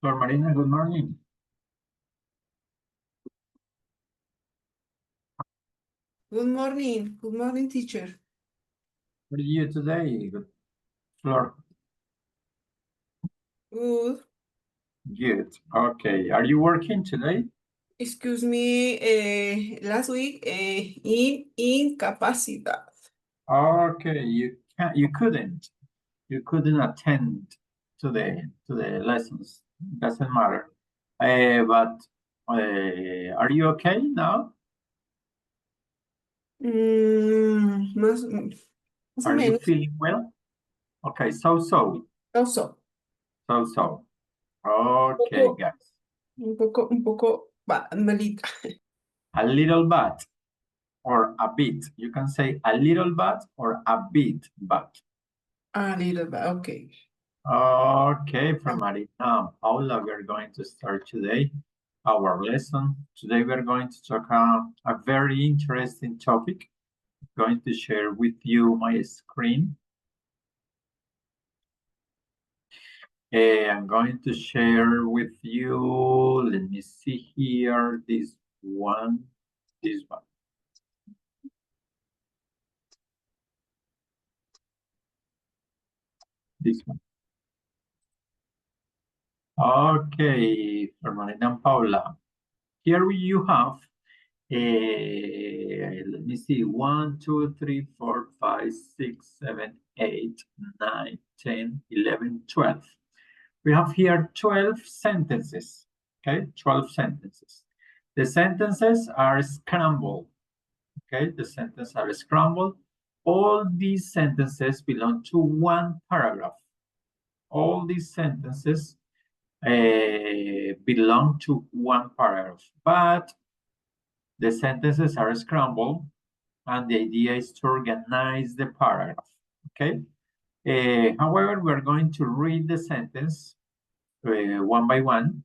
Flor Marina, good morning. Good morning, teacher. What are you today, Flor? Good. Good. Okay. Are you working today? Excuse me, last week in incapacidad. Okay. You couldn't attend to the lessons. Doesn't matter. But are you okay now? Más o Are you menos. feeling well? Okay. So. Also, Okay, guys. un poco malita. A little bit or a bit. You can say a little bit or a bit, but. A little bit, okay. Okay, from Marina and Paula, we're going to start today our lesson. Today we're going to talk a very interesting topic. I'm going to share with you my screen. I'm going to share with you, let me see here, this one. This one. Okay, Marina and Paula. Here you have let me see, 1, 2, 3, 4, 5, 6, 7, 8, 9, 10, 11, 12. We have here 12 sentences, okay, 12 sentences. The sentences are scrambled, okay, the sentences are scrambled. All these sentences belong to one paragraph. All these sentences belong to one paragraph, but the sentences are scrambled, and the idea is to organize the paragraph, okay? However, we're going to read the sentence one by one,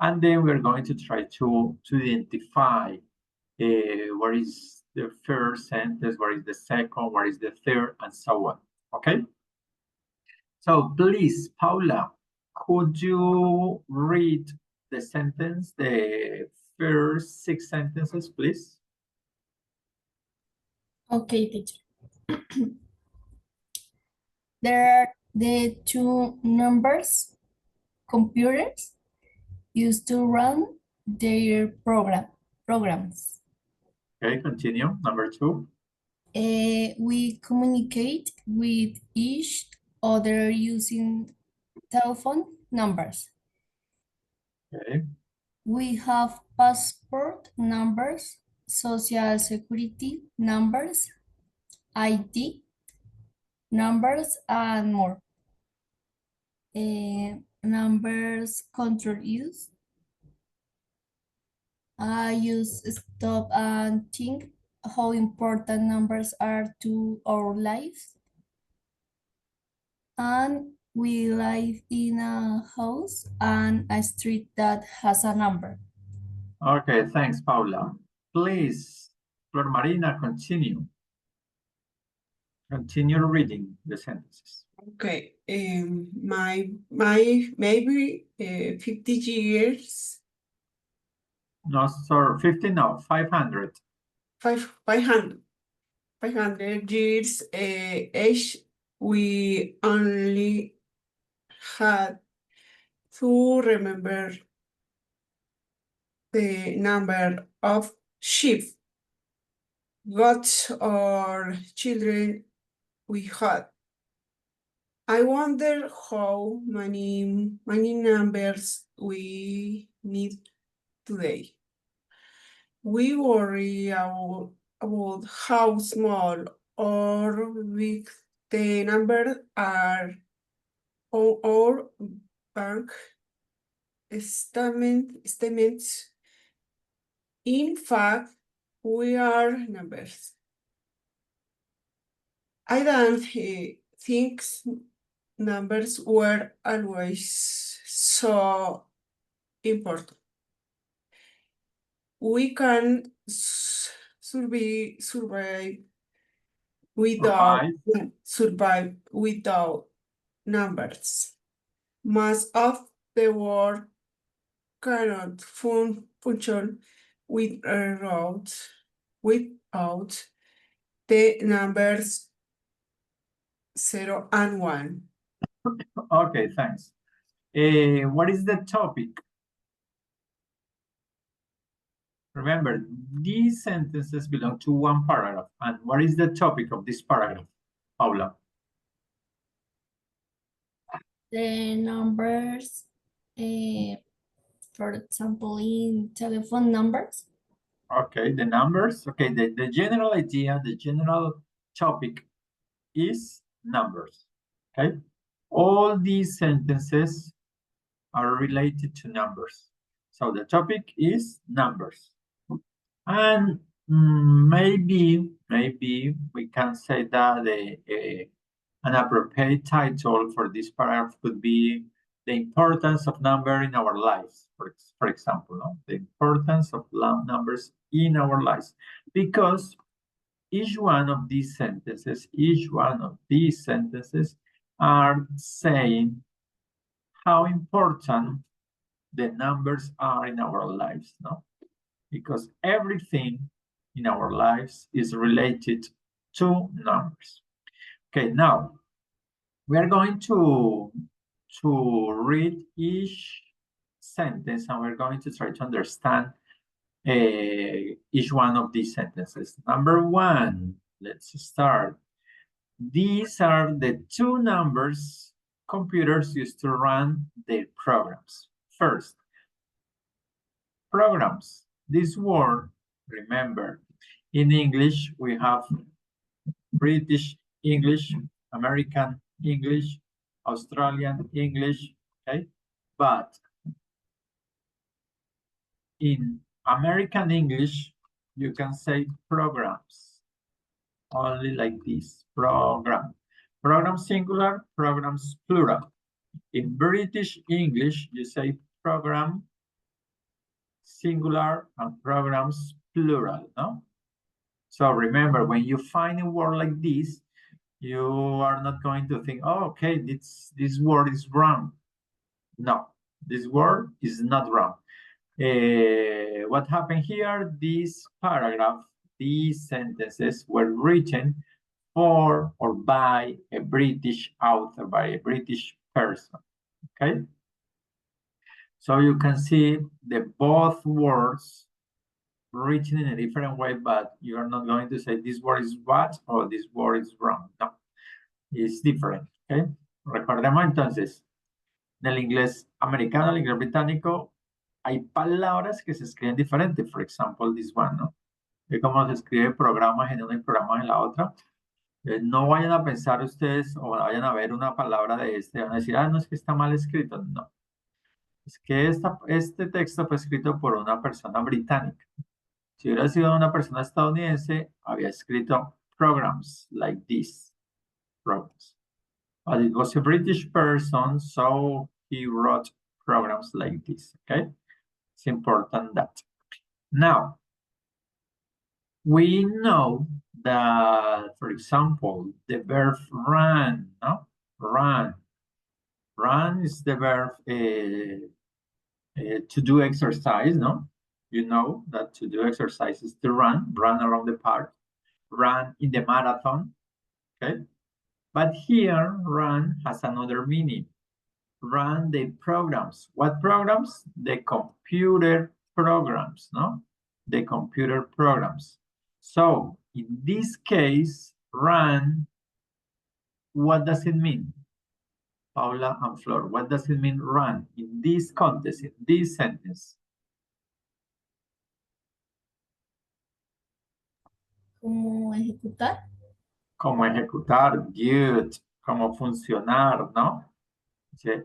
and then we're going to try to identify what is the first sentence, what is the second, what is the third, and so on, okay? So please, Paula, could you read the sentence, the first 6 sentences, please? Okay, teacher. There are the two numbers computers used to run their programs. Okay, continue. Number 2. We communicate with each other using telephone numbers. Okay. We have passport numbers, social security numbers, ID numbers, and more. Numbers control use. I use stop and think how important numbers are to our lives. And we live in a house and a street that has a number. Okay, thanks, Paula. Please, Flor Marina, continue. Continue reading the sentences. Okay, my maybe 50 years. No, sorry, 50, no, 500. 500 years age, we only had to remember the number of sheep, goats, or children we had. I wonder how many numbers we need today. We worry about how small or big the numbers are on our bank statements. In fact, we are numbers. I don't think numbers were always so important. We can survive without numbers. Most of the word cannot function without the numbers 0 and 1. Okay, thanks. What is the topic? Remember, these sentences belong to one paragraph. And what is the topic of this paragraph, Paula? The numbers, for example, in telephone numbers. Okay, the numbers. Okay, the general idea, the general topic is numbers. Okay, all these sentences are related to numbers. So the topic is numbers. And maybe we can say that an appropriate title for this paragraph could be the importance of number in our lives, for example, no? The importance of numbers in our lives, because each one of these sentences are saying how important the numbers are in our lives, no? Because everything in our lives is related to numbers. Okay, now we are going to read each sentence and we're going to try to understand each one of these sentences. Number one, let's start. These are the two numbers computers use to run their programs. First, programs. This word, remember, in English, we have British English, American English, Australian English, okay? But in American English, you can say programs, only like this, program. Program singular, programs plural. In British English, you say program singular and programs plural, no? So remember, when you find a word like this, you are not going to think, oh, okay, this word is wrong. No, this word is not wrong. What happened here, this paragraph, these sentences were written for or by a British author, by a British person, okay? So you can see the both words written in a different way, but you are not going to say this word is what or this word is wrong. No, it's different, okay? Recordemos entonces, en el inglés americano, el inglés británico, hay palabras que se escriben diferente. For example, this one, ¿no? Ve cómo se escribe programas en una y programas en la otra. No vayan a pensar ustedes o vayan a ver una palabra de este, van a decir, ah, no, es que está mal escrito. No. Es que este texto fue escrito por una persona británica. Si hubiera sido una persona estadounidense, había escrito programs like this. Programs. But it was a British person, so he wrote programs like this, okay? It's important that. Now, we know that, for example, the verb run, no? Run. Run is the verb to do exercise, no? You know that to do exercise is to run around the park, run in the marathon, okay? But here, run has another meaning. Run the programs. What programs? The computer programs, no? The computer programs. So, in this case, run, what does it mean? Paula and Flor, what does it mean run in this context, in this sentence? Como ejecutar. Como ejecutar, good. Como funcionar, ¿no? ¿Sí?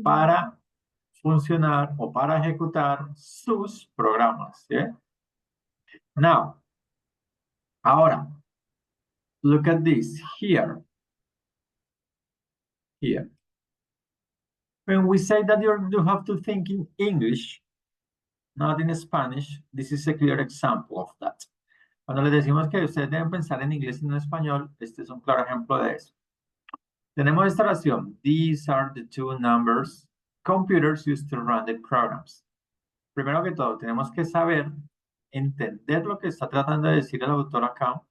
Para funcionar o para ejecutar sus programas, ¿sí? Now, ahora, look at this here. Here. When we say that you have to think in English, not in Spanish, this is a clear example of that. Cuando les decimos que ustedes deben pensar en inglés y no en español, este es un claro ejemplo de eso. Tenemos esta oración. These are the two numbers computers use to run the programs. Primero que todo, tenemos que saber, entender lo que está tratando de decir el autor acá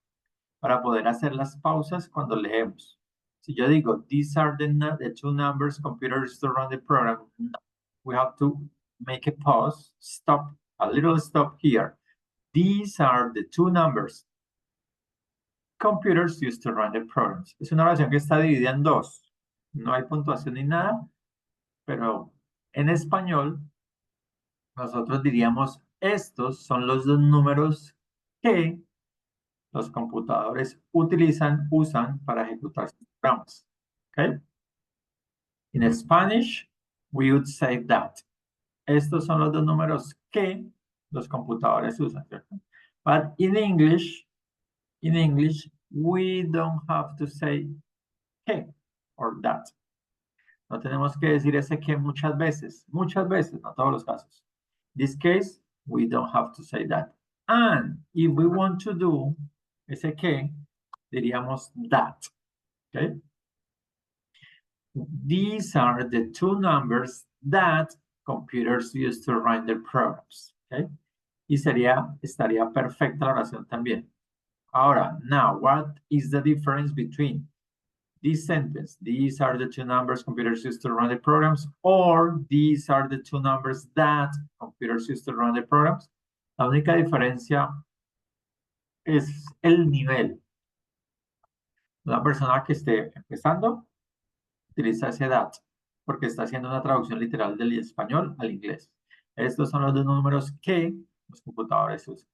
para poder hacer las pausas cuando leemos. Si yo digo, these are the two numbers computers use to run the program, we have to make a pause, stop, a little stop here. These are the two numbers computers use to run the programs. Es una oración que está dividida en dos. No hay puntuación ni nada, pero en español nosotros diríamos, estos son los dos números que los computadores usan para ejecutar sus programas. Okay? In Spanish, we would say that. Estos son los dos números que los computadores usan, ¿cierto? But in English, we don't have to say que or that. No tenemos que decir ese que muchas veces, no todos los casos. In this case, we don't have to say that. And if we want to do ese que, diríamos that. Okay? These are the two numbers that computers use to run their programs. Okay? Y estaría perfecta la oración también. Ahora, now, what is the difference between this sentence? These are the two numbers computers use to run the programs, or these are the two numbers that computers use to run the programs. La única diferencia es el nivel. Una persona que esté empezando utiliza ese that porque está haciendo una traducción literal del español al inglés. Estos son los dos números que los computadores usan.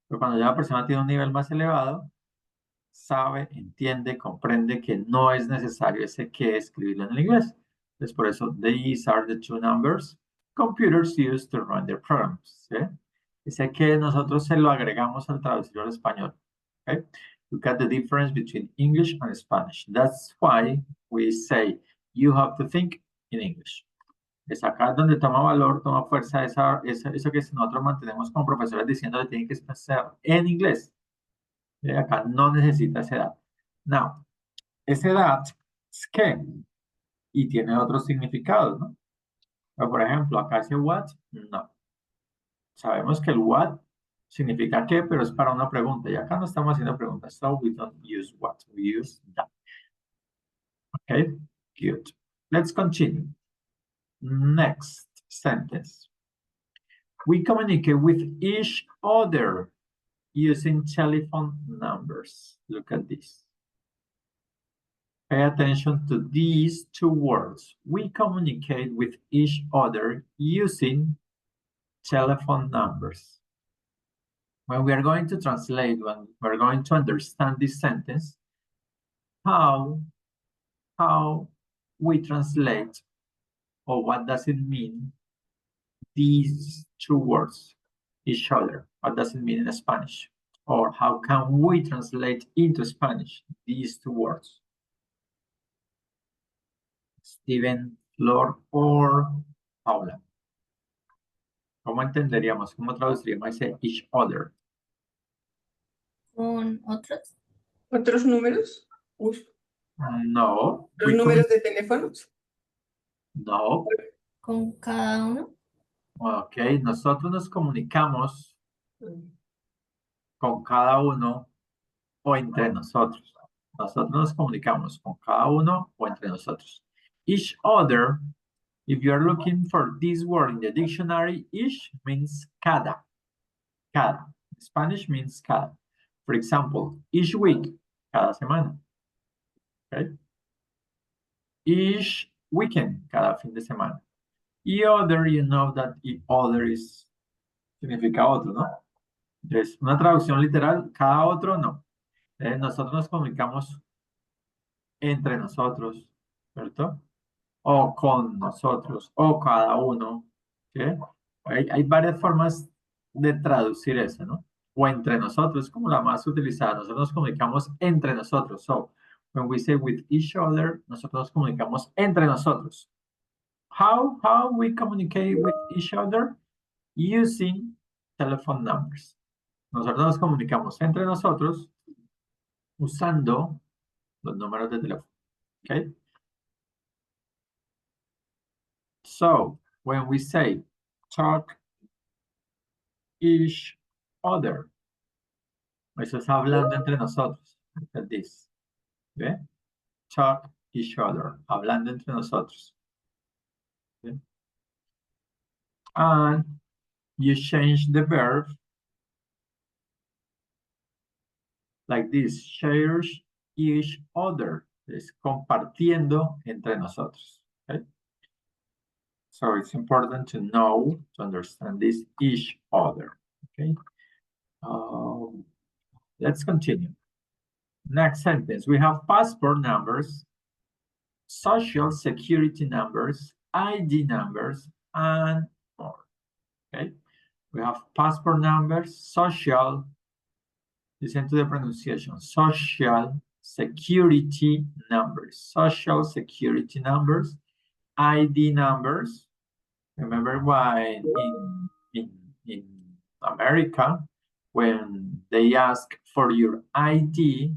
Pero cuando ya la persona tiene un nivel más elevado, sabe, entiende, comprende que no es necesario ese que escribirlo en el inglés. Entonces, por eso, these are the two numbers computers use to run their programs. ¿Sí? Ese que nosotros se lo agregamos al traductor al español. ¿Okay? Look at the difference between English and Spanish. That's why we say you have to think in English. Es acá donde toma valor, toma fuerza eso que nosotros mantenemos como profesores diciendo que tienen que expresar en inglés. Acá no necesita ese that. Now, ese that es que y tiene otros significados, ¿no? Pero, por ejemplo, acá ese what, no. Sabemos que el what significa qué, pero es para una pregunta. Y acá no estamos haciendo preguntas. So we don't use what, we use that. Okay, good. Let's continue. Next sentence. We communicate with each other using telephone numbers. Look at this. Pay attention to these two words. We communicate with each other using telephone numbers. When we are going to translate, when we're going to understand this sentence, how we translate, or what does it mean, these two words, each other? What does it mean in Spanish? Or how can we translate into Spanish these two words? Steven, Flor, or Paula. ¿Cómo entenderíamos? ¿Cómo traduciríamos ese each other? ¿Con otros? ¿Otros números? Uf, No. ¿los números de teléfonos? No. ¿Con cada uno? Ok, nosotros nos comunicamos Mm. con cada uno o entre nosotros. Nosotros nos comunicamos con cada uno o entre nosotros. Each other, if you're looking for this word in the dictionary, each means cada. Cada. Spanish means cada. For example, each week, cada semana. Okay? Each weekend, cada fin de semana. Y other, you know that other is, significa otro, ¿no? Entonces, una traducción literal, cada otro no. Nosotros nos comunicamos entre nosotros, ¿cierto? O con nosotros, o cada uno. ¿Sí? Hay varias formas de traducir eso, ¿no? O entre nosotros, como la más utilizada. Nosotros nos comunicamos entre nosotros. So, when we say with each other, nosotros nos comunicamos entre nosotros. How we communicate with each other? Using telephone numbers. Nosotros nos comunicamos entre nosotros usando los números de teléfono. Okay? So when we say talk each other, eso es hablando entre nosotros. Look at this. ¿Ve? Talk each other, hablando entre nosotros. ¿Ve? And you change the verb like this, shares each other. Es compartiendo entre nosotros. Okay? So it's important to know, to understand this each other. Okay. Let's continue. Next sentence. We have passport numbers, social security numbers, ID numbers, and more. Okay. We have passport numbers, social, listen to the pronunciation, social security numbers, social security numbers, ID numbers. Remember why in America, when they ask for your ID,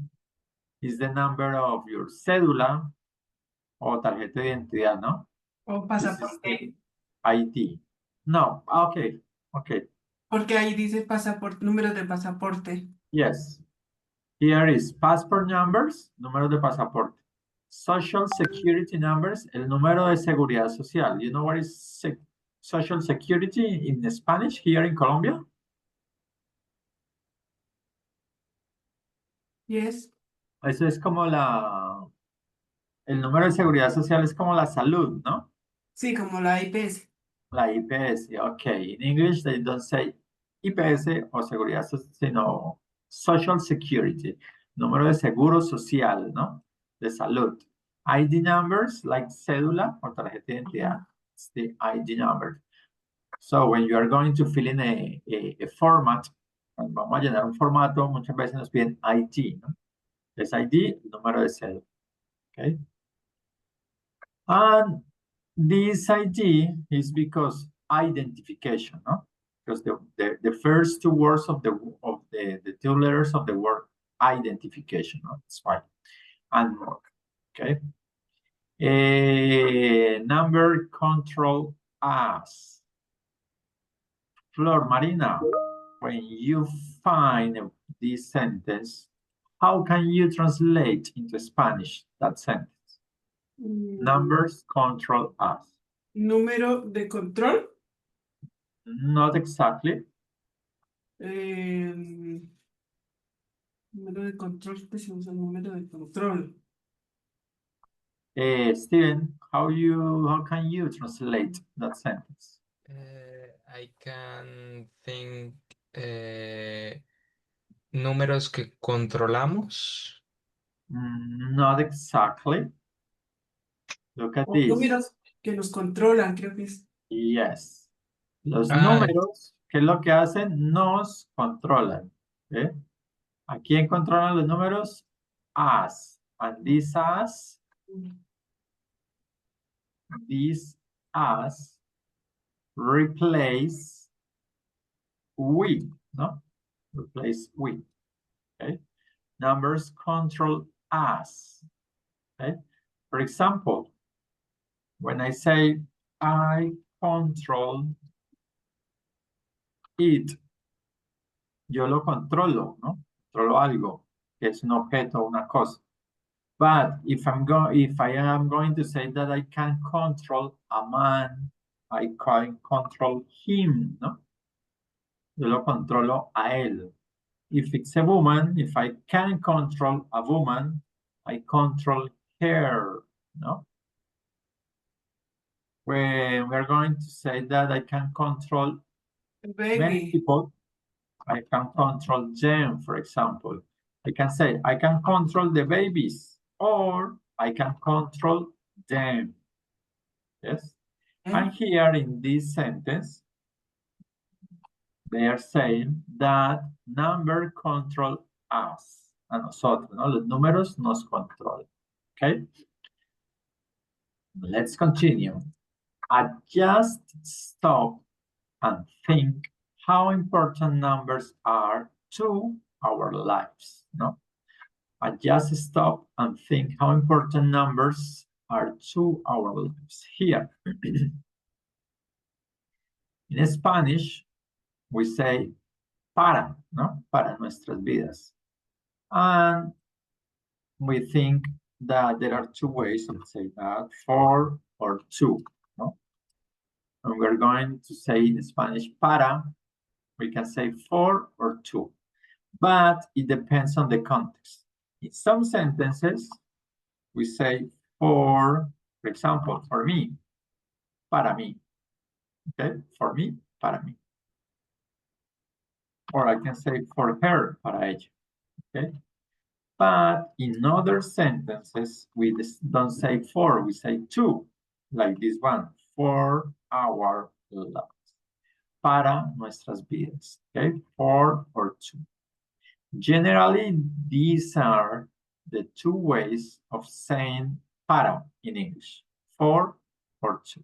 is the number of your cédula o tarjeta de identidad, ¿no? O This is pasaporte. the ID. No, okay, okay. Porque ahí dice pasaporte, número de pasaporte. Yes. Here is passport numbers, número de pasaporte. Social security numbers, el número de seguridad social. You know what is social security in Spanish here in Colombia? Yes. Eso es como el número de seguridad social es como la salud, ¿no? Sí, como la IPS. La IPS, okay. In English, they don't say IPS o seguridad social, sino Social Security, número de seguro social, ¿no? De salud. ID numbers, like cédula o tarjeta de identidad. It's the ID number. So when you are going to fill in a format, cuando vamos a llenar un formato, muchas veces nos piden ID, ¿no? Es ID, el número de cédula. Okay. And this ID is because identification, no? Because the first two words of the two letters of the word identification, no? That's why. And more. Okay. Number control as. Flor Marina, when you find this sentence, how can you translate into Spanish that sentence? Numbers control us. Número de control. Not exactly. Número de control, pues se usa número de control. Steven, how can you translate that sentence? I can think números que controlamos. Not exactly. Look at O this. números que nos controlan, creo que es. Yes. Los Ah. números, ¿qué es lo que hacen? Nos controlan. ¿Eh? ¿A quién controlan los números? Us. And this us replace we, no? Replace we, okay? Numbers control us, okay? For example, when I say I control it, yo lo controlo, ¿no? Controlo algo, que es un objeto, una cosa. But if I am going to say that I can control a man, I can control him, ¿no? Yo lo controlo a él. If it's a woman, if I can control a woman, I control her, ¿no? When we're going to say that I can control many Baby. people, I can control them, for example. I can say, I can control the babies, or I can control them. Yes? And here in this sentence, they are saying that number control us, a nosotros, ¿no? Los números nos controlan. Okay? Let's continue. Just stop and think how important numbers are to our lives, no? Just stop and think how important numbers are to our lives. Here, In Spanish, we say para, ¿no? Para nuestras vidas. And we think that there are two ways of saying that, for or to, no? And we're going to say in Spanish para, we can say for or to, but it depends on the context. In some sentences, we say for example, for me, para mí, okay? For me, para mí. Or I can say for her, para ella, okay? But in other sentences, we don't say for, we say to, like this one, for our lives. Para nuestras vidas, okay? For or to. Generally, these are the two ways of saying para in English, for or to.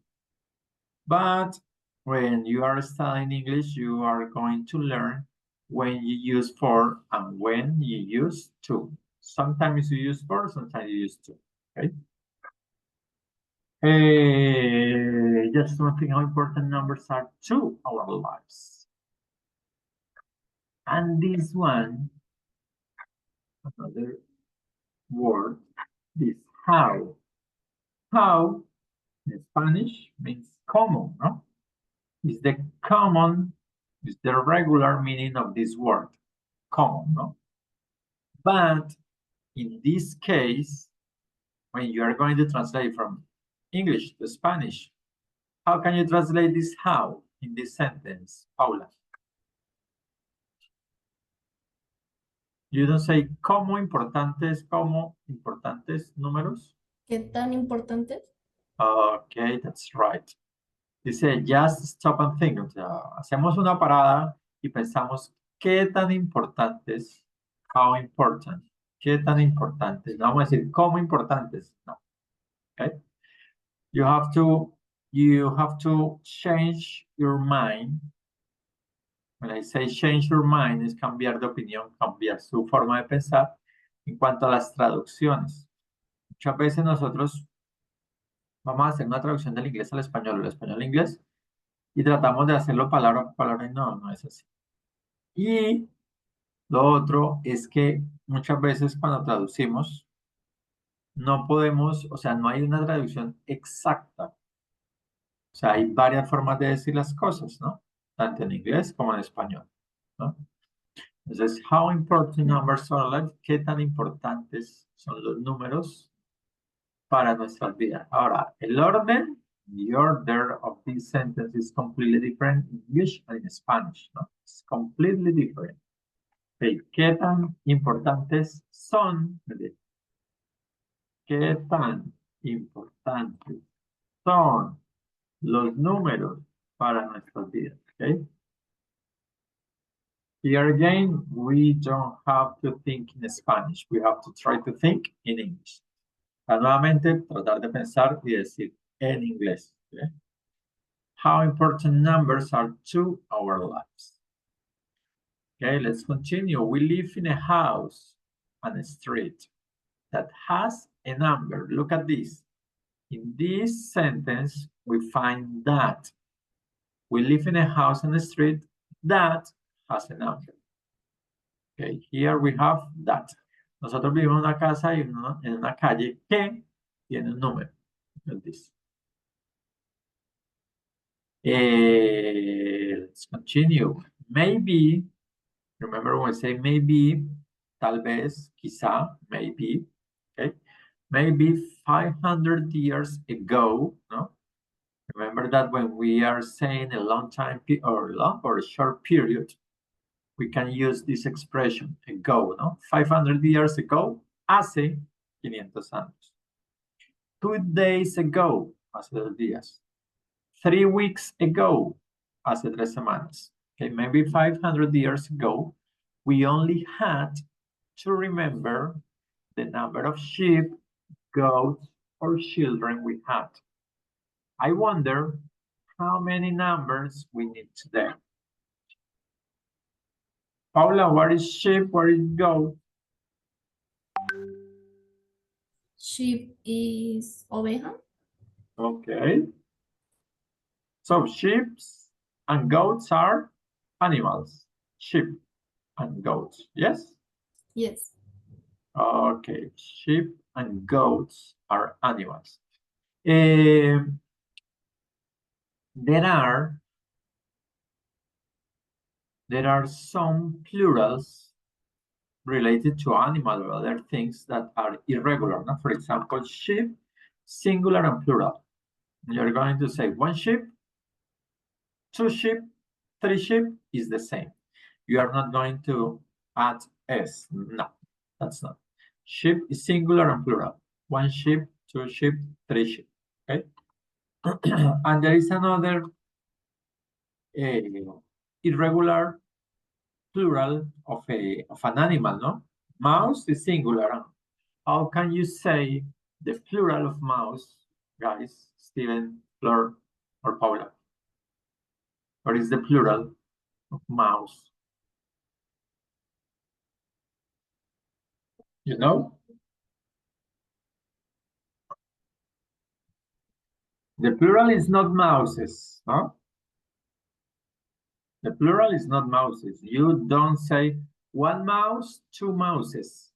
But when you are studying English, you are going to learn when you use for and when you use to. Sometimes you use for, sometimes you use to, okay? Just one thing, how important numbers are to our lives. And this one, another word, is how. How, in Spanish, means common, no? Is the common, is the regular meaning of this word, common, no? But in this case, when you are going to translate from English to Spanish, how can you translate this how in this sentence, Paula? You don't say como importantes números. ¿Qué tan importantes? Okay, that's right. Dice, just stop and think. O sea, hacemos una parada y pensamos qué tan importantes, how important, qué tan importantes. No vamos a decir cómo importantes, no. Okay. You have to change your mind. When I say change your mind, es cambiar de opinión, cambiar su forma de pensar en cuanto a las traducciones. Muchas veces nosotros vamos a hacer una traducción del inglés al español, o del español al inglés, y tratamos de hacerlo palabra por palabra y no es así. Y lo otro es que muchas veces cuando traducimos, no podemos, o sea, no hay una traducción exacta. O sea, hay varias formas de decir las cosas, ¿no? Tanto en inglés como en español, ¿no? Entonces, how important numbers are life? ¿Qué tan importantes son los números para nuestras vidas? Ahora, el orden, the order of this sentence is completely different in English and in Spanish, ¿no? It's completely different. Okay. ¿Qué tan importantes son? ¿Qué tan importantes son los números para nuestras vidas? Okay. Here again, we don't have to think in Spanish. We have to try to think in English. Nuevamente, tratar de pensar y decir en inglés. Okay? How important numbers are to our lives. Okay, let's continue. We live in a house and a street that has a number. Look at this. In this sentence, we find that. We live in a house and a street that has a number. Okay, here we have that. Nosotros vivimos en una casa y en una calle que tiene un número. Look at this. Let's continue. Maybe, remember when I say maybe, tal vez, quizá, maybe, okay? Maybe 500 years ago, no? Remember that when we are saying a long time or long or a short period, we can use this expression, ago, no? 500 years ago, hace 500 años. 2 days ago, hace 2 días. 3 weeks ago, hace 3 semanas. Okay, maybe 500 years ago, we only had to remember the number of sheep, goats, or children we had. I wonder how many numbers we need today. Paula, what is sheep? What is goat? Sheep is oveja. Okay. So sheep and goats are animals. Sheep and goats, yes? Yes. Okay, sheep and goats are animals. There are some plurals related to animal or other things that are irregular. No? For example, sheep, singular and plural. You're going to say one sheep, two sheep, three sheep is the same. You are not going to add s. No, that's not. Sheep is singular and plural. One sheep, two sheep, three sheep. Okay. And there is another irregular plural of an animal, no? Mouse is singular. How can you say the plural of mouse, guys? Steven, Fleur, or Paula? What is the plural of mouse? You know? The plural is not mouses, no? The plural is not mouses. You don't say one mouse, two mouses.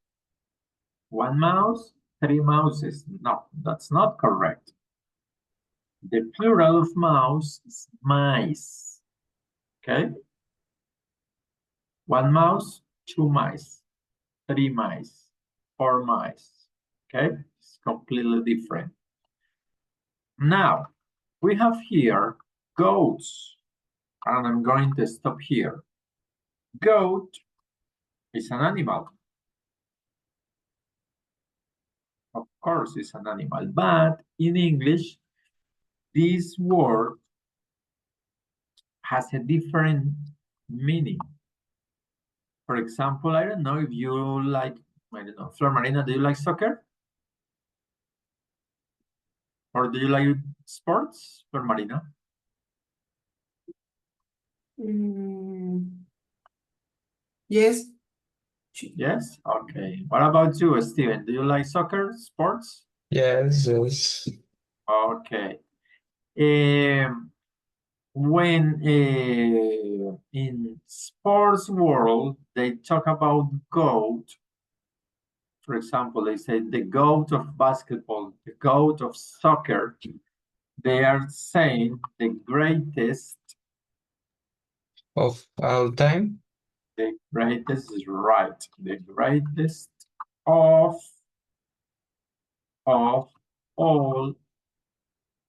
One mouse, three mouses. No, that's not correct. The plural of mouse is mice. Okay? One mouse, two mice, three mice, four mice. Okay? It's completely different. Now, we have here goats, and I'm going to stop here. Goat is an animal. Of course, it's an animal, but in English, this word has a different meaning. For example, I don't know if you like, I don't know, Flor Marina, do you like soccer? Or do you like sports, Flor Marina? Yes. Yes? Okay. What about you, Steven? Do you like soccer, sports? Yes, yes. Okay. When in sports world, they talk about GOAT, for example, they say the GOAT of basketball, the GOAT of soccer, they are saying the greatest. Of all time? The greatest is right. The greatest of all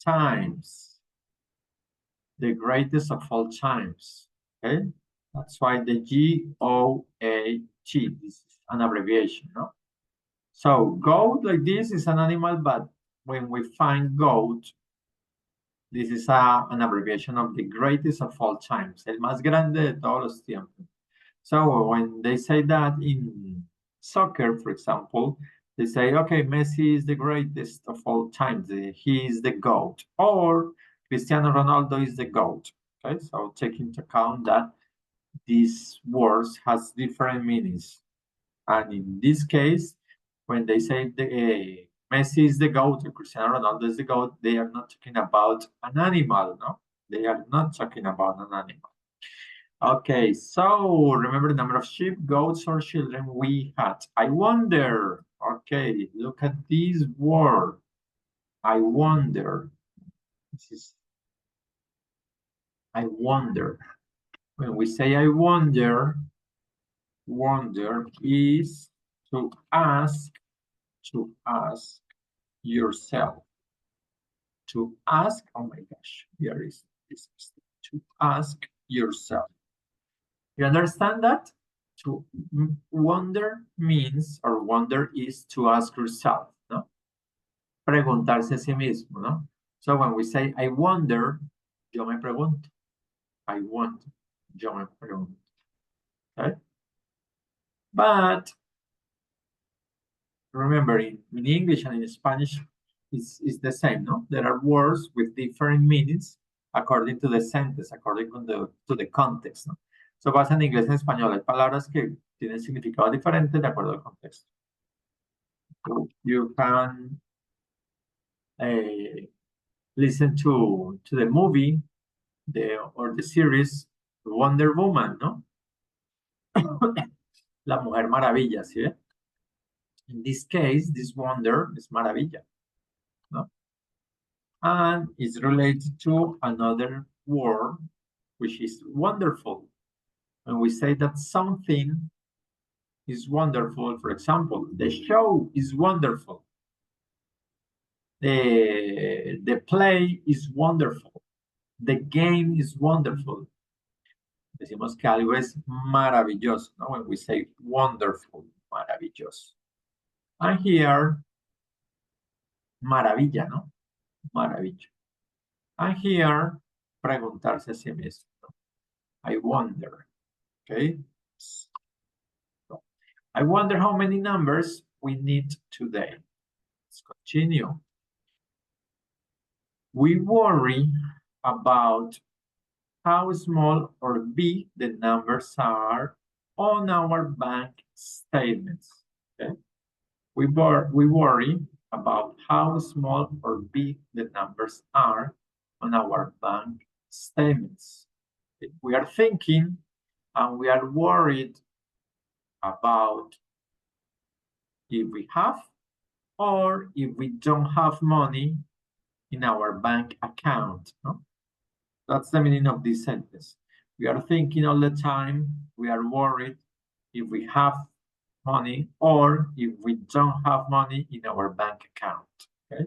times. The greatest of all times. Okay? That's why the GOAT, this is an abbreviation, no? So goat like this is an animal, but when we find goat, this is an abbreviation of the greatest of all times, el más grande de todos los tiempos. So when they say that in soccer, for example, they say, okay, Messi is the greatest of all times. He is the GOAT. Or Cristiano Ronaldo is the GOAT. Okay, so take into account that these words has different meanings. And in this case, when they say the Messi is the GOAT or Cristiano Ronaldo is the GOAT, they are not talking about an animal, no? They are not talking about an animal. Okay, so remember the number of sheep, goats, or children we had. I wonder. Okay, look at this word. I wonder. This is I wonder. When we say I wonder is to ask yourself. To ask, oh my gosh, here is this. To ask yourself. You understand that? To wonder means, or wonder is to ask yourself, no? Preguntarse a sí mismo, no? So when we say, I wonder, yo me pregunto. I wonder, yo me pregunto. Okay? But remember, in English and in Spanish, it's the same, no? There are words with different meanings according to the sentence, according to the context, no? So pasa en inglés y en español. Hay palabras que tienen significado diferente de acuerdo al contexto. So you can listen to the movie the series Wonder Woman, ¿no? La Mujer Maravilla, ¿sí ve? In this case, this wonder is maravilla, no? And it's related to another word, which is wonderful. When we say that something is wonderful, for example, the show is wonderful. The play is wonderful. The game is wonderful. Decimos que algo es maravilloso, ¿no? When we say wonderful, maravilloso. And here, maravilla, ¿no? Maravilla. And here, preguntarse a sí mismo, ¿no? I wonder, okay? So, I wonder how many numbers we need today. Let's continue. We worry about how small or big the numbers are on our bank statements, okay? We worry about how small or big the numbers are on our bank statements. We are thinking and we are worried about if we have or if we don't have money in our bank account, no? That's the meaning of this sentence. We are thinking all the time, we are worried if we have money or if we don't have money in our bank account, okay?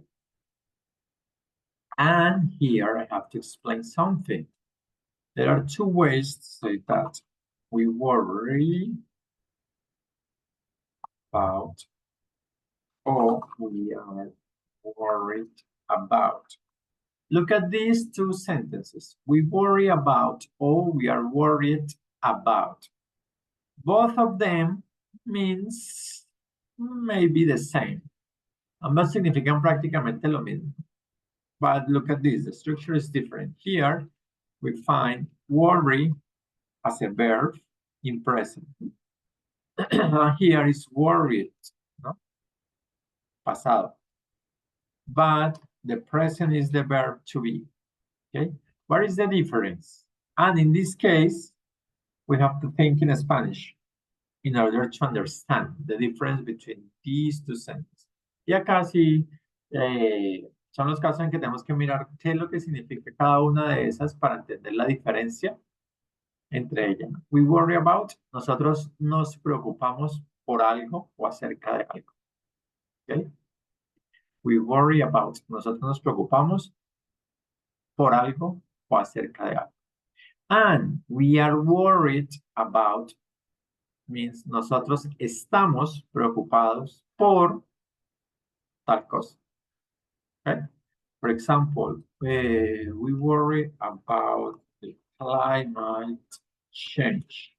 And here I have to explain something. There are two ways to say that. We worry about or we are worried about. Look at these two sentences. We worry about or we are worried about. Both of them means maybe the same. Ambas significan prácticamente lo mismo. But look at this, the structure is different. Here, we find worry as a verb in present. Here is worried, no? Pasado. But the present is the verb to be, okay? What is the difference? And in this case, we have to think in Spanish in order to understand the difference between these two sentences. Y acá sí son los casos en que tenemos que mirar qué es lo que significa cada una de esas para entender la diferencia entre ellas. We worry about, nosotros nos preocupamos por algo o acerca de algo. ¿Okay? We worry about, nosotros nos preocupamos por algo o acerca de algo. And we are worried about means nosotros estamos preocupados por tal cosa. Okay? For example, we worry about the climate change.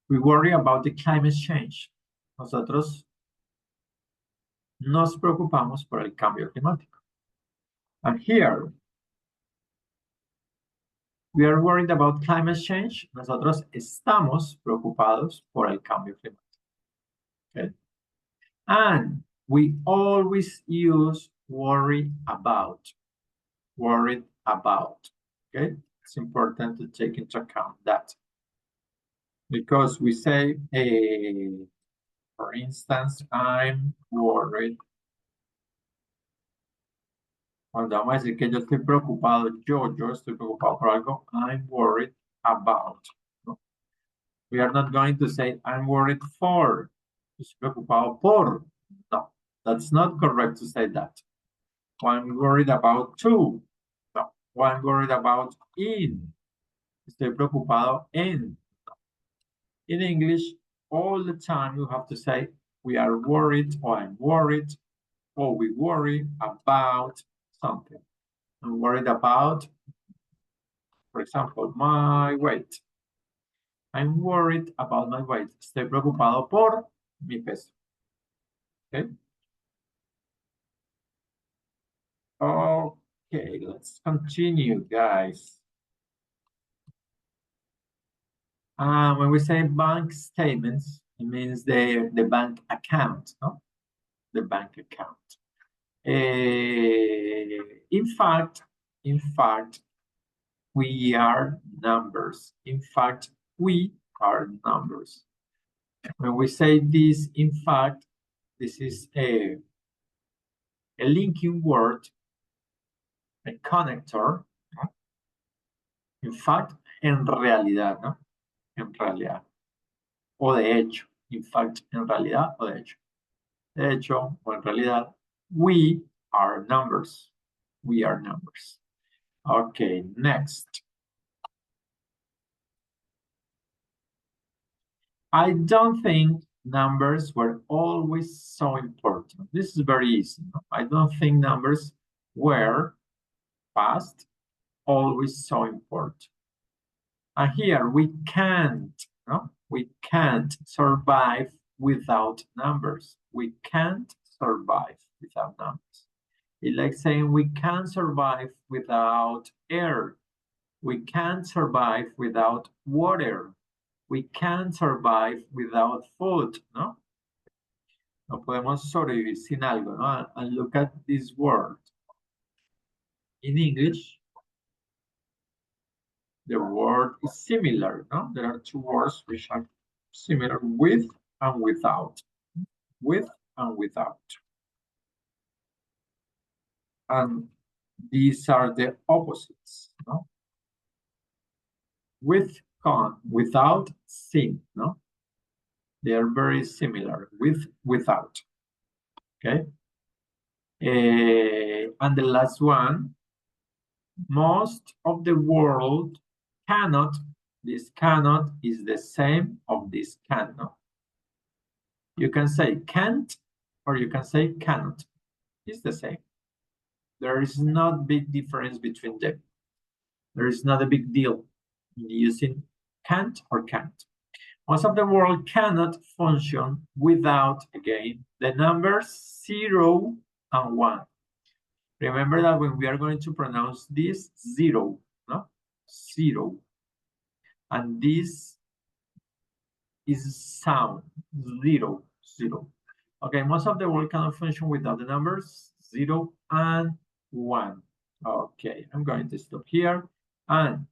We worry about the climate change. Nosotros nos preocupamos por el cambio climático. And here, we are worried about climate change. Nosotros estamos preocupados por el cambio climático. Okay? And we always use worry about. Worried about. Okay? It's important to take into account that. Because we say, for instance, I'm worried. Cuando vamos a decir que yo estoy preocupado, yo estoy preocupado por algo, I'm worried about. ¿No? We are not going to say, I'm worried for. Estoy preocupado por. No, that's not correct to say that. I'm worried about to. No, I'm worried about in. Estoy preocupado en. No. In English, all the time you have to say, we are worried, or I'm worried, or we worry about something. I'm worried about, for example, my weight. I'm worried about my weight. Estoy preocupado por mi peso. Okay. Okay, let's continue, guys. When we say bank statements, it means the bank account, no? The bank account. In fact, we are numbers. In fact, we are numbers. When we say this, in fact, this is a linking word, a connector. In fact, en realidad, ¿no? En realidad. O de hecho. In fact, en realidad o de hecho. De hecho o en realidad, we are numbers. We are numbers. Okay, next. I don't think numbers were always so important. This is very easy. No? I don't think numbers were past always so important. And here we can't, no? We can't survive without numbers. We can't survive without numbers. It's like saying we can't survive without air. We can't survive without water. We can't survive without food, ¿no? No podemos sobrevivir sin algo, ¿no? And look at this word. In English, the word is similar, no? There are two words which are similar, with and without. With and without. And these are the opposites, no? With, con, without, sin, no? They are very similar, with, without, okay? And the last one, most of the world cannot, this cannot is the same of this cannot. You can say can't, or you can say cannot. It's the same. There is not big difference between them. There is not a big deal in using can't or can't. Most of the world cannot function without, again, the numbers 0 and 1. Remember that when we are going to pronounce this, 0, no? 0. And this is sound, 0, 0. Okay, most of the world cannot function without the numbers 0 and 1. Okay, I'm going to stop here. And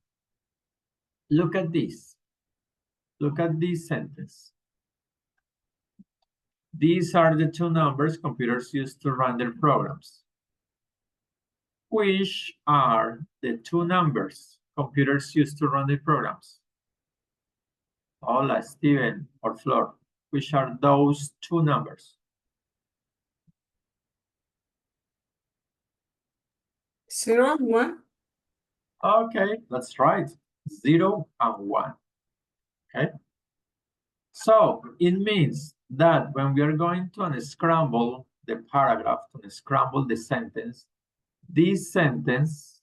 look at this. Look at this sentence. These are the two numbers computers use to run their programs. Which are the two numbers computers use to run their programs? Hola, Steven or Flor. Which are those two numbers? 0 and 1. Okay, that's right. 0 and 1. Okay. So it means that when we are going to unscramble the paragraph, to unscramble the sentence, this sentence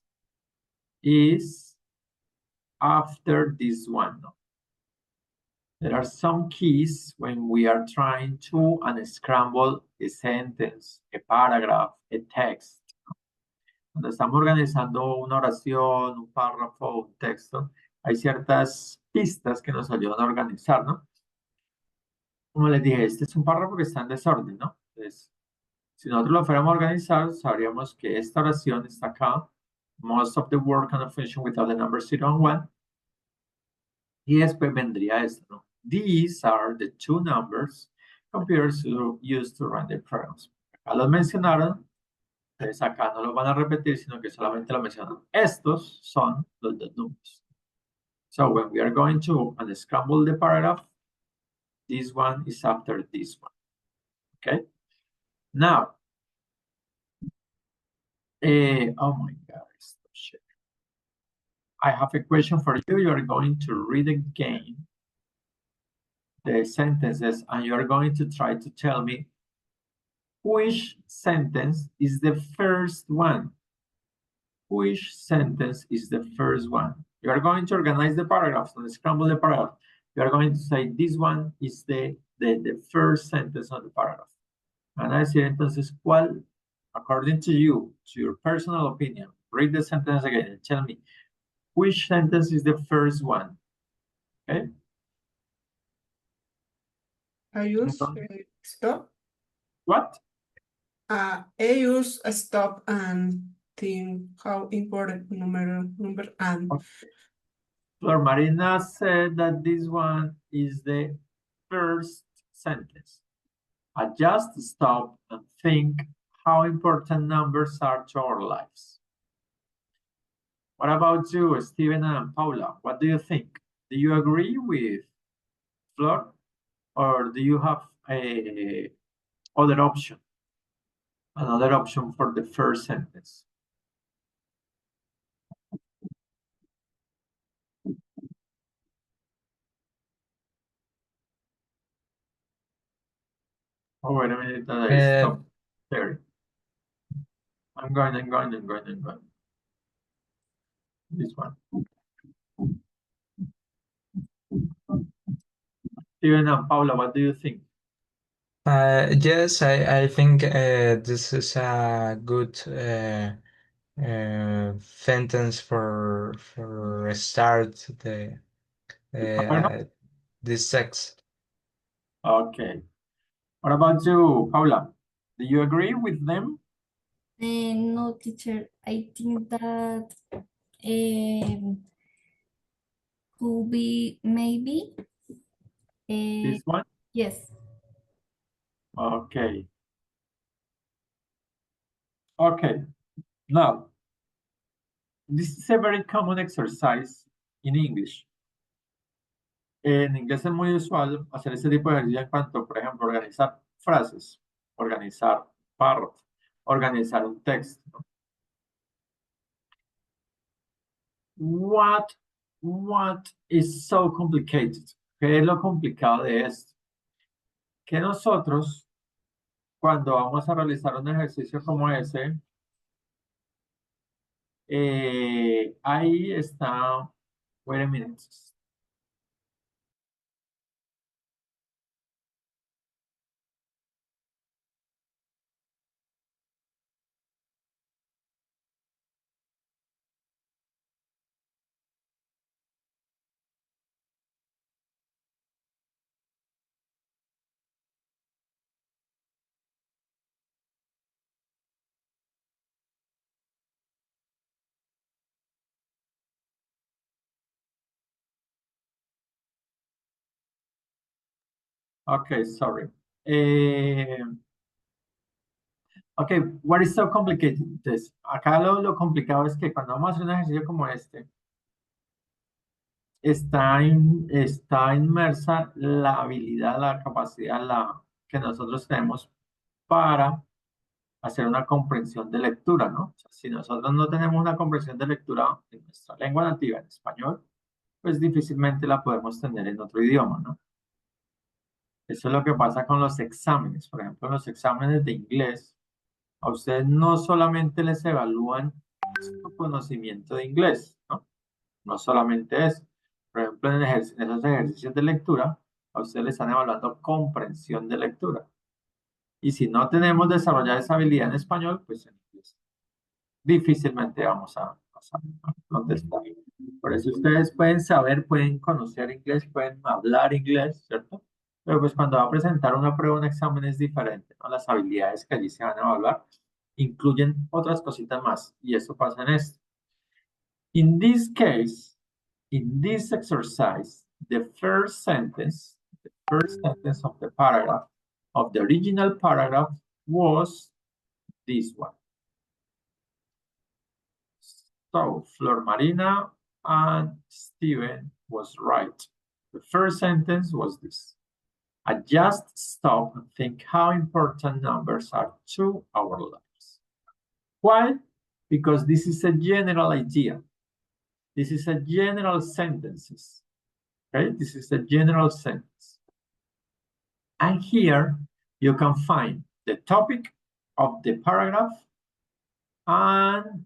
is after this one. There are some keys when we are trying to unscramble a sentence, a paragraph, a text. Cuando estamos organizando una oración, un párrafo, un texto, hay ciertas pistas que nos ayudan a organizar, ¿no? Como les dije, este es un párrafo que está en desorden, ¿no? Entonces, si nosotros lo fuéramos a organizar, sabríamos que esta oración está acá. Most of the word cannot function without the number 0 and 1. Y después vendría esto, ¿no? These are the two numbers computers use to run their programs. Acá los mencionaron, entonces acá no lo van a repetir, sino que solamente lo mencionan. Estos son los dos números. So when we are going to unscramble the paragraph, this one is after this one. Okay? Now, oh my God, stop sharing. I have a question for you. You are going to read again the sentences and you are going to try to tell me which sentence is the first one. Which sentence is the first one? You are going to organize the paragraphs and scramble the paragraph. You are going to say this one is the first sentence of the paragraph. And I say, entonces, ¿cuál, according to you, to your personal opinion, read the sentence again and tell me which sentence is the first one? Okay? I use stop. What? I use a stop and think how important number and Flor Marina said that this one is the first sentence. I just stop and think how important numbers are to our lives. What about you, Steven and Paula? What do you think? Do you agree with Flor, or do you have a other option? Another option for the first sentence. Oh, wait a minute, that I stopped there. I'm going. This one. Steven and Paula, what do you think? Yes, I think this is a good sentence for start the this text. Okay. What about you, Paula? Do you agree with them? No, teacher, I think that could be maybe. This one? Yes. Okay. Okay. Now, this is a very common exercise in English. En inglés es muy usual hacer este tipo de ejercicio en cuanto, por ejemplo, organizar frases, organizar párrafos, organizar un texto, ¿no? What is so complicated? ¿Qué es lo complicado de esto? Que nosotros, cuando vamos a realizar un ejercicio como ese, ahí está, wait a minute. Okay, sorry. Okay, what is so complicated? Entonces, acá lo complicado es que cuando vamos a hacer un ejercicio como este, está inmersa la habilidad, la capacidad que nosotros tenemos para hacer una comprensión de lectura, ¿no? O sea, si nosotros no tenemos una comprensión de lectura en nuestra lengua nativa, en español, pues difícilmente la podemos tener en otro idioma, ¿no? Eso es lo que pasa con los exámenes. Por ejemplo, los exámenes de inglés, a ustedes no solamente les evalúan su conocimiento de inglés, ¿no? No solamente eso. Por ejemplo, en esos ejercicios de lectura, a ustedes les están evaluando comprensión de lectura. Y si no tenemos desarrollada esa habilidad en español, pues en inglés difícilmente vamos a contestar. Por eso ustedes pueden saber, pueden conocer inglés, pueden hablar inglés, ¿cierto? Pero pues cuando va a presentar una prueba, un examen es diferente, ¿no? Las habilidades que allí se van a evaluar incluyen otras cositas más, y eso pasa en esto. In this case, in this exercise, the first sentence of the paragraph, of the original paragraph, was this one. So, Flor Marina and Steven was right. The first sentence was this. I just stop and think how important numbers are to our lives. Why? Because this is a general idea. This is a general sentence. Okay, this is a general sentence. And here you can find the topic of the paragraph and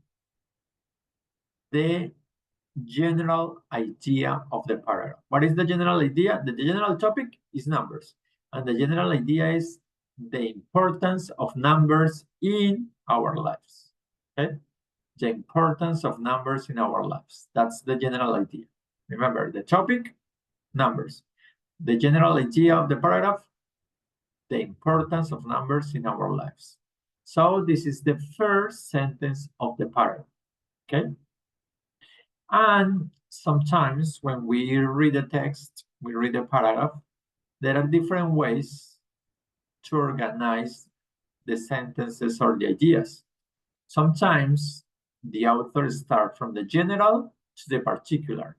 the general idea of the paragraph. What is the general idea? The general topic is numbers. And the general idea is the importance of numbers in our lives. Okay? The importance of numbers in our lives. That's the general idea. Remember, the topic, numbers. The general idea of the paragraph, the importance of numbers in our lives. So this is the first sentence of the paragraph, okay? And sometimes when we read the text, we read the paragraph, there are different ways to organize the sentences or the ideas. Sometimes the author starts from the general to the particular.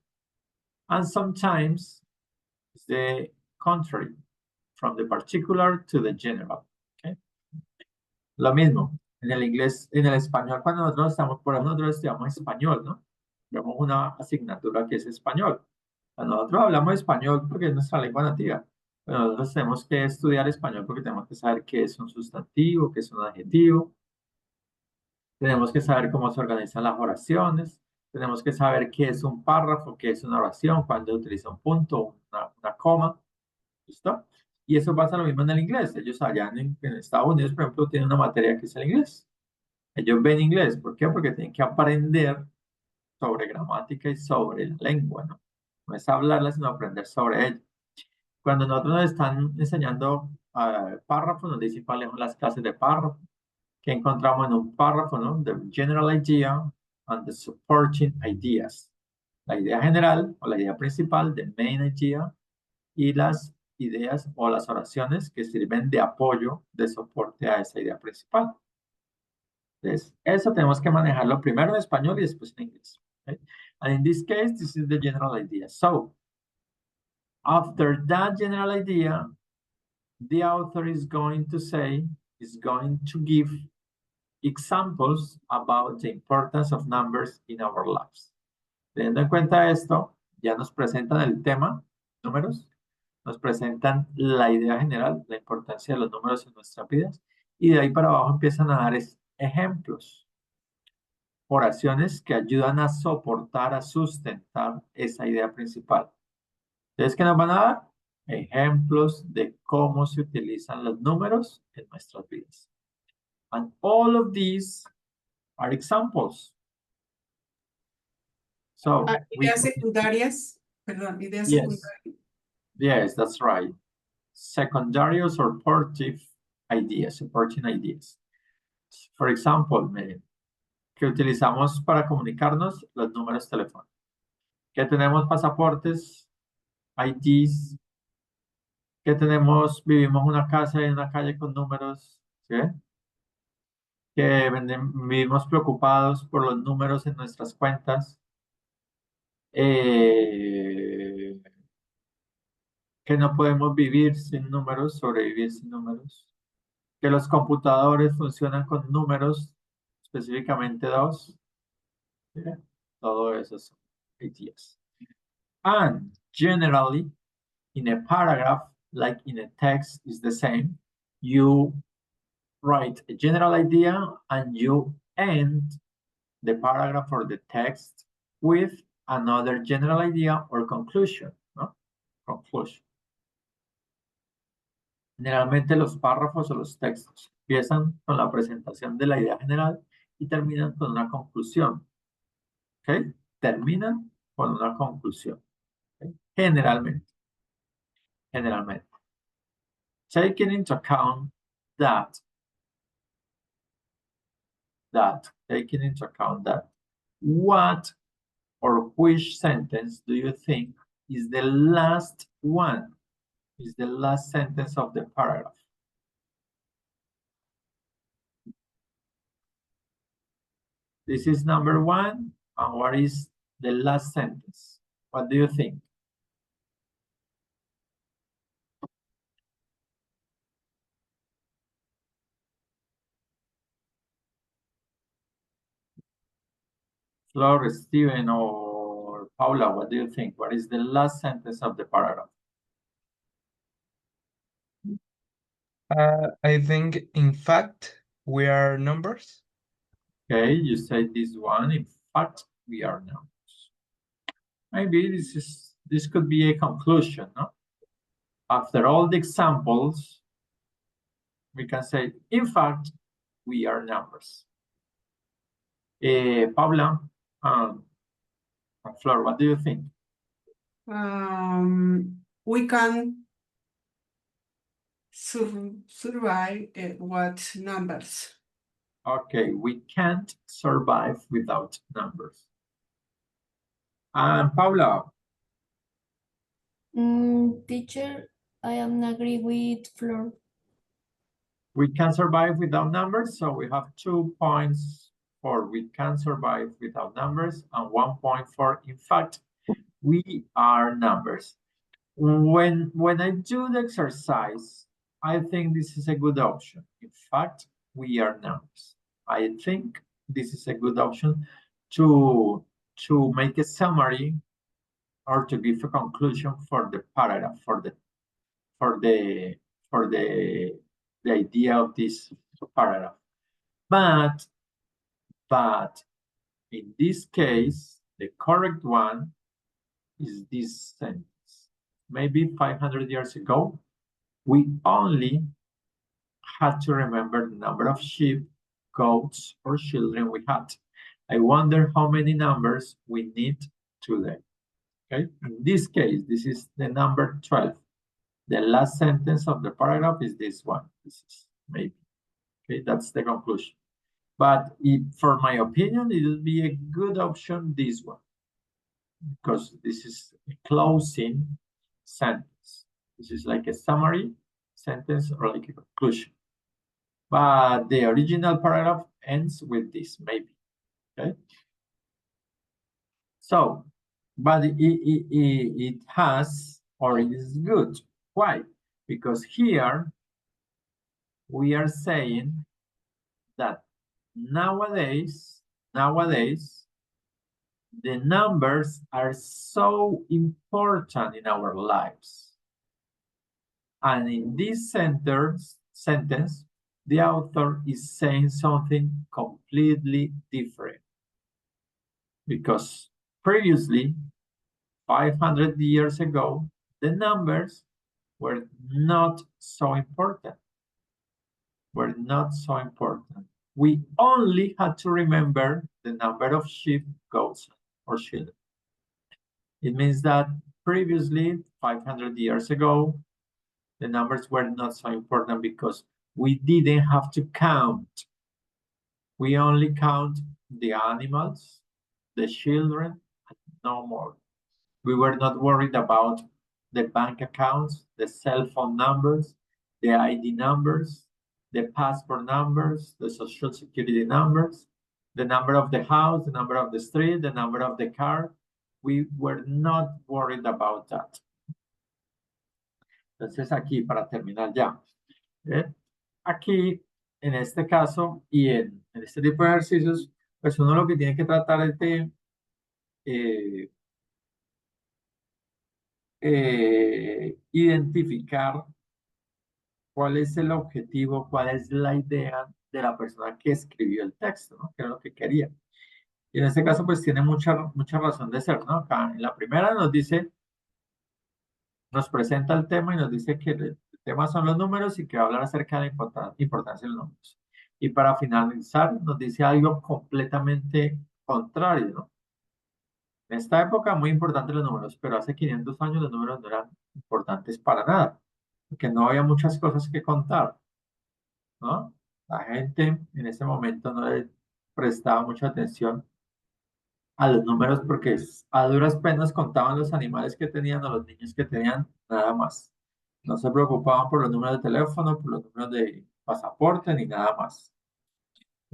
And sometimes it's the contrary, from the particular to the general. Okay? Lo mismo, en el inglés, en el español, cuando nosotros estamos, por ejemplo, nosotros estudiamos español, ¿no? Tenemos una asignatura que es español. Nosotros hablamos español porque es nuestra lengua nativa. Pero nosotros tenemos que estudiar español porque tenemos que saber qué es un sustantivo, qué es un adjetivo. Tenemos que saber cómo se organizan las oraciones. Tenemos que saber qué es un párrafo, qué es una oración, cuándo utiliza un punto, una coma. ¿Listo? Y eso pasa lo mismo en el inglés. Ellos allá en Estados Unidos, por ejemplo, tienen una materia que es el inglés. Ellos ven inglés. ¿Por qué? Porque tienen que aprender sobre gramática y sobre la lengua, ¿no? No es hablarla, sino aprender sobre ella. Cuando nosotros nos están enseñando párrafos, nos dicen cuáles son las clases de párrafo, que encontramos en un párrafo, ¿no? The general idea and the supporting ideas. La idea general o la idea principal, the main idea, y las ideas o las oraciones que sirven de apoyo, de soporte a esa idea principal. Entonces, eso tenemos que manejarlo primero en español y después en inglés. Okay? And in this case, this is the general idea. So, after that general idea, the author is going to give examples about the importance of numbers in our lives. Teniendo en cuenta esto, ya nos presentan el tema, números, nos presentan la idea general, la importancia de los números en nuestras vidas, y de ahí para abajo empiezan a dar ejemplos, oraciones que ayudan a soportar, a sustentar esa idea principal. Entonces, ¿qué nos van a dar? Ejemplos de cómo se utilizan los números en nuestras vidas. And all of these are examples. So, Ideas secundarias, perdón, ideas Yes. secundarias. Yes, that's right. Secondary or supportive ideas, supporting ideas. For example, que utilizamos para comunicarnos los números telefónicos. Que tenemos pasaportes, IDs, que vivimos en una casa y en una calle con números, ¿sí? Que vivimos preocupados por los números en nuestras cuentas. Que no podemos vivir sin números, sobrevivir sin números. Que los computadores funcionan con números, específicamente 2. ¿Sí? Todo eso son ideas. And generally, in a paragraph, like in a text, is the same. You write a general idea and you end the paragraph or the text with another general idea or conclusion, ¿no? Conclusion. Generalmente los párrafos o los textos empiezan con la presentación de la idea general y terminan con una conclusión. ¿Ok? Terminan con una conclusión. ¿Okay? Generalmente. Taking into account that, what or which sentence do you think is the last one, is the last sentence of the paragraph? This is number 1, and what is the last sentence? What do you think? Flor, Steven, or Paula, what do you think? What is the last sentence of the paragraph? I think, in fact, we are numbers. Okay, you said this one. In fact, we are numbers. Maybe this could be a conclusion, no? After all the examples, we can say, in fact, we are numbers. Paula, Flor, what do you think? We can survive what numbers? Okay, we can't survive without numbers. And Paula, Teacher, I am agree with Flor. we can survive without numbers, so we have 2 points for we can survive without numbers and 1 point for, in fact, we are numbers. When I do the exercise, I think this is a good option. In fact, we are numbers. I think this is a good option to make a summary or to give a conclusion for the paragraph, for the idea of this paragraph. But in this case, the correct one is this sentence. Maybe 500 years ago, we only had to remember the number of sheep, goats, or children we had. I wonder how many numbers we need today. Okay, in this case, this is the number 12. The last sentence of the paragraph is this one. This is maybe. Okay, that's the conclusion. But for my opinion, it would be a good option, this one, because this is a closing sentence. This is like a summary sentence or like a conclusion. But the original paragraph ends with this, maybe. Okay. So, but it has, or it is good. Why? Because here we are saying that nowadays, the numbers are so important in our lives. And in this sentence, the author is saying something completely different. Because previously, 500 years ago, the numbers were not so important. We only had to remember the number of sheep, goats, or children. It means that previously, 500 years ago, the numbers were not so important because we didn't have to count. We only count the animals, the children, and no more. We were not worried about the bank accounts, the cell phone numbers, the ID numbers, the passport numbers, the social security numbers, the number of the house, the number of the street, the number of the car. We were not worried about that. Entonces aquí, para terminar ya, aquí, en este caso y en este tipo de ejercicios, pues uno lo que tiene que tratar es de identificar cuál es el objetivo, cuál es la idea de la persona que escribió el texto, ¿no? ¿Qué es lo que quería? Y en este caso, pues tiene mucha razón de ser, ¿no? Acá en la primera nos dice, nos presenta el tema y nos dice que el tema son los números y que va a hablar acerca de la importancia de los números. Y para finalizar, nos dice algo completamente contrario, ¿no? En esta época, muy importantes los números, pero hace 500 años los números no eran importantes para nada, porque no había muchas cosas que contar, ¿no? La gente en ese momento no le prestaba mucha atención a los números porque a duras penas contaban los animales que tenían o los niños que tenían, nada más. No se preocupaban por los números de teléfono, por los números de pasaporte, ni nada más.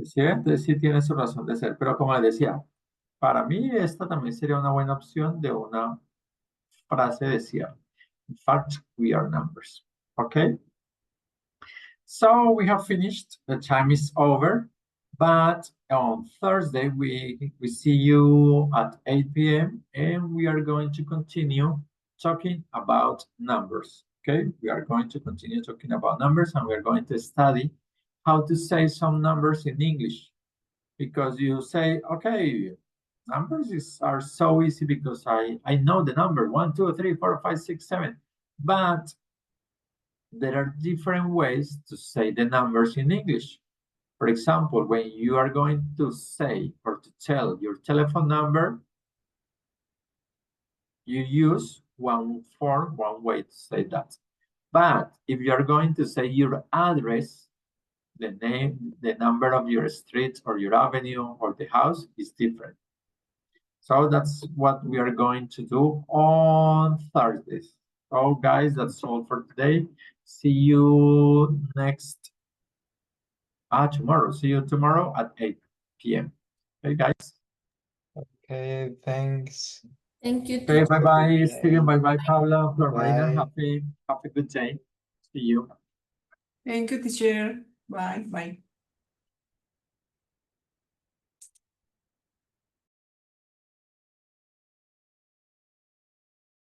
¿Sí? Entonces sí tiene su razón de ser, pero como les decía, para mí esta también sería una buena opción de una frase de cierre. In fact, we are numbers. Okay? So we have finished. The time is over. But on Thursday, we see you at 8 p.m. and we are going to continue talking about numbers. Okay? We are going to continue talking about numbers and we're going to study how to say some numbers in English. Because you say, okay, numbers are so easy because I know the number 1, 2, 3, 4, 5, 6, 7. But there are different ways to say the numbers in English. For example, when you are going to say or to tell your telephone number, you use one way to say that. But if you are going to say your address, the name, the number of your street or your avenue or the house is different. So that's what we are going to do on Thursdays. So guys, that's all for today. See you tomorrow. See you tomorrow at 8 p.m. Okay, guys. Okay, thanks. Thank you, Okay, teacher. bye-bye, Okay. Steven. Bye-bye, Paula. Flor Marina, Bye. have a good day. See you. Thank you, teacher. Bye, bye.